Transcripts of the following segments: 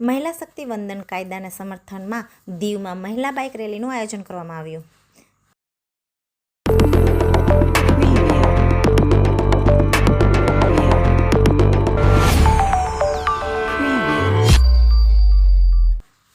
મહિલા શક્તિ વંદન કાયદાના સમર્થનમાં દીવમાં મહિલા બાઇક રેલીનું આયોજન કરવામાં આવ્યું.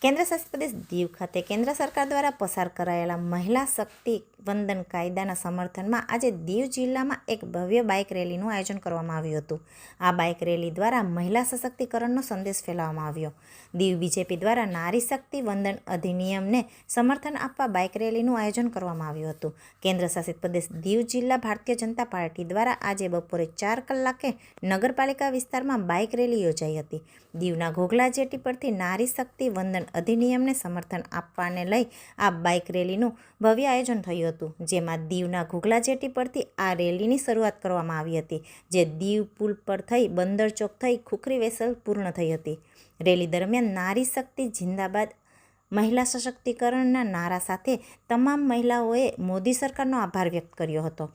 કેન્દ્રશાસિત પ્રદેશ દીવ ખાતે કેન્દ્ર સરકાર દ્વારા પસાર કરાયેલા મહિલા શક્તિ વંદન કાયદાના સમર્થનમાં આજે દીવ જિલ્લામાં એક ભવ્ય બાઇક રેલીનું આયોજન કરવામાં આવ્યું હતું. આ બાઇક રેલી દ્વારા મહિલા સશક્તિકરણનો સંદેશ ફેલાવવામાં આવ્યો. દીવ બીજેપી દ્વારા નારી શક્તિ વંદન અધિનિયમને સમર્થન આપવા બાઇક રેલીનું આયોજન કરવામાં આવ્યું હતું. કેન્દ્રશાસિત પ્રદેશ દીવ જિલ્લા ભારતીય જનતા પાર્ટી દ્વારા આજે બપોરે 4 કલાકે નગરપાલિકા વિસ્તારમાં બાઇક રેલી યોજાઈ હતી. દીવના ઘોઘલા જેટી પરથી નારી શક્તિ વંદન અધિનિયમને સમર્થન આપવાને લઈ આ બાઇક રેલીનું ભવ્ય આયોજન થયું હતું, જેમાં દીવના ઘોઘલા જેટી પરથી આ રેલીની શરૂઆત કરવામાં આવી હતી, જે દીવ પુલ પર થઈ બંદર ચોક થઈ ખુખરી વેસલ પૂર્ણ થઈ હતી. રેલી દરમિયાન નારી શક્તિ જિંદાબાદ, મહિલા સશક્તિકરણના નારા સાથે તમામ મહિલાઓએ મોદી સરકારનો આભાર વ્યક્ત કર્યો હતો.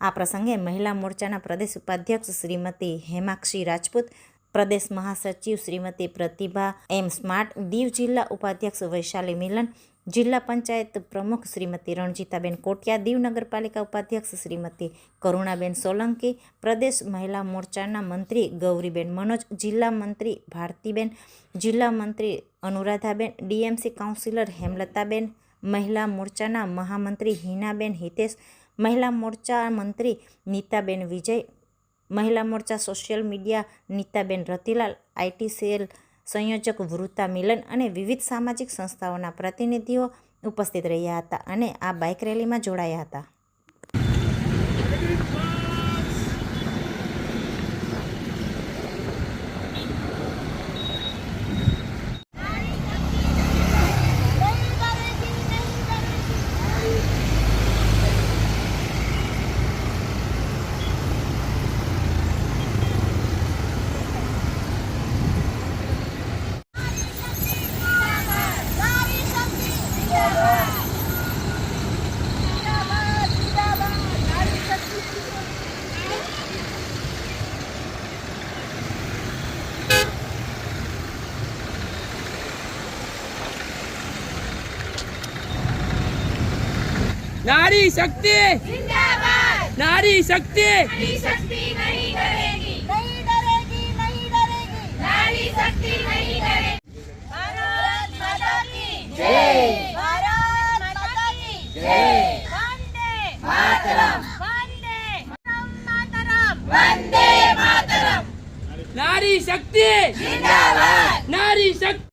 આ પ્રસંગે મહિલા મોરચાના પ્રદેશ ઉપાધ્યક્ષ શ્રીમતી હેમાક્ષી રાજપૂત, પ્રદેશ મહાસચિવ શ્રીમતી પ્રતિભા એમ સ્માર્ટ, દીવ જિલ્લા ઉપાધ્યક્ષ વૈશાલી મિલન, જિલ્લા પંચાયત પ્રમુખ શ્રીમતી રણજીતાબેન કોટિયા, દીવ નગરપાલિકા ઉપાધ્યક્ષ શ્રીમતી કરુણાબેન સોલંકી, પ્રદેશ મહિલા મોરચાના મંત્રી ગૌરીબેન મનોજ, જિલ્લા મંત્રી ભારતીબેન, જિલ્લા મંત્રી અનુરાધાબેન, ડીએમસી કાઉન્સિલર હેમલતાબેન, મહિલા મોરચાના મહામંત્રી હિનાબેન હિતેશ, મહિલા મોરચા મંત્રી નીતાબેન વિજય, મહિલા મોરચા social media Nitaben Ratilal, IT cell સંયોજક વૃતા મિલન અને વિવિધ સામાજિક સંસ્થાઓના પ્રતિનિધિઓ ઉપસ્થિત રહ્યા હતા અને આ બાઇક રેલીમાં જોડાયા હતા. नारी शक्ति जिंदाबाद, नारी शक्ति नारी शक्ति नहीं डरेगी, नहीं डरेगी, नहीं डरेगी, नारी शक्ति नहीं डरेगी. भारत माता की जय, भारत माता की जय, वंदे मातरम, वंदे मातरम, वंदे मातरम. नारी शक्ति जिंदाबाद, नारी शक्ति.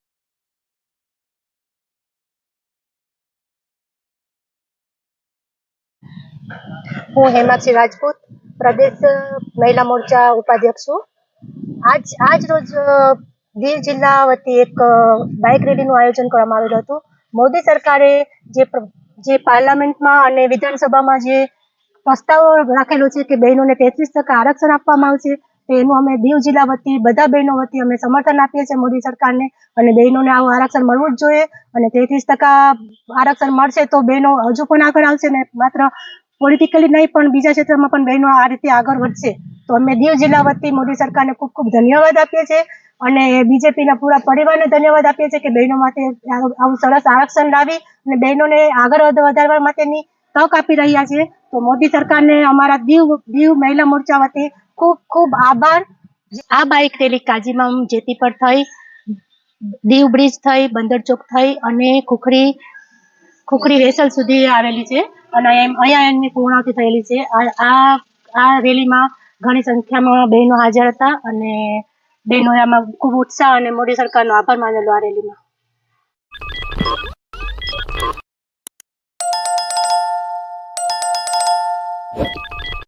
હું હેમાક્ષી રાજપૂત, પ્રદેશ મહિલા મોરચા ઉપાધ્યક્ષ છું. આજ રોજ દીવ જિલ્લા વતી એક બાઇક રેલીનું આયોજન કરવામાં આવેલું હતું. મોદી સરકારે જે પાર્લામેન્ટમાં અને વિધાનસભામાં જે પ્રસ્તાવ રાખેલો છે કે બહેનોને 33% આરક્ષણ આપવામાં આવશે, એનું અમે દીવ જિલ્લા વતી બધા બહેનો વતી અમે સમર્થન આપીએ છીએ મોદી સરકારને, અને બહેનોને આવું આરક્ષણ મળવું જ જોઈએ. અને 33% આરક્ષણ મળશે તો બહેનો હજુ પણ આગળ આવશે ને માત્ર પોલિટિકલી નહીં પણ બીજા ક્ષેત્રમાં પણ બહેનો આ રીતે આગળ વધશે. તો અમે દીવ જિલ્લા વતી મોદી સરકારને ખૂબ ખૂબ ધન્યવાદ આપીએ છીએ અને બીજેપીના પૂરા પરિવારને ધન્યવાદ આપીએ છીએ કે બહેનો માટે આવું સરસ આરક્ષણ લાવી અને બહેનોને આગળ વધારવા માટેની તક આપી રહ્યા છે. તો મોદી સરકારને અમારા દીવ મહિલા મોરચા વતી ખૂબ ખૂબ આભાર. આ બાઇક રેલી કાજીમામ જેટી પર થઈ, દીવ બ્રિજ થઈ, બંદર ચોક થઈ અને ખુખરી વેસલ સુધી આવેલી છે અને અહીંયા એમની પૂર્ણાહુતિ થયેલી છે. આ રેલીમાં ઘણી સંખ્યામાં બહેનો હાજર હતા અને બહેનોએ આમાં ખૂબ ઉત્સાહ અને મોદી સરકારનો આભાર માનેલો આ રેલીમાં.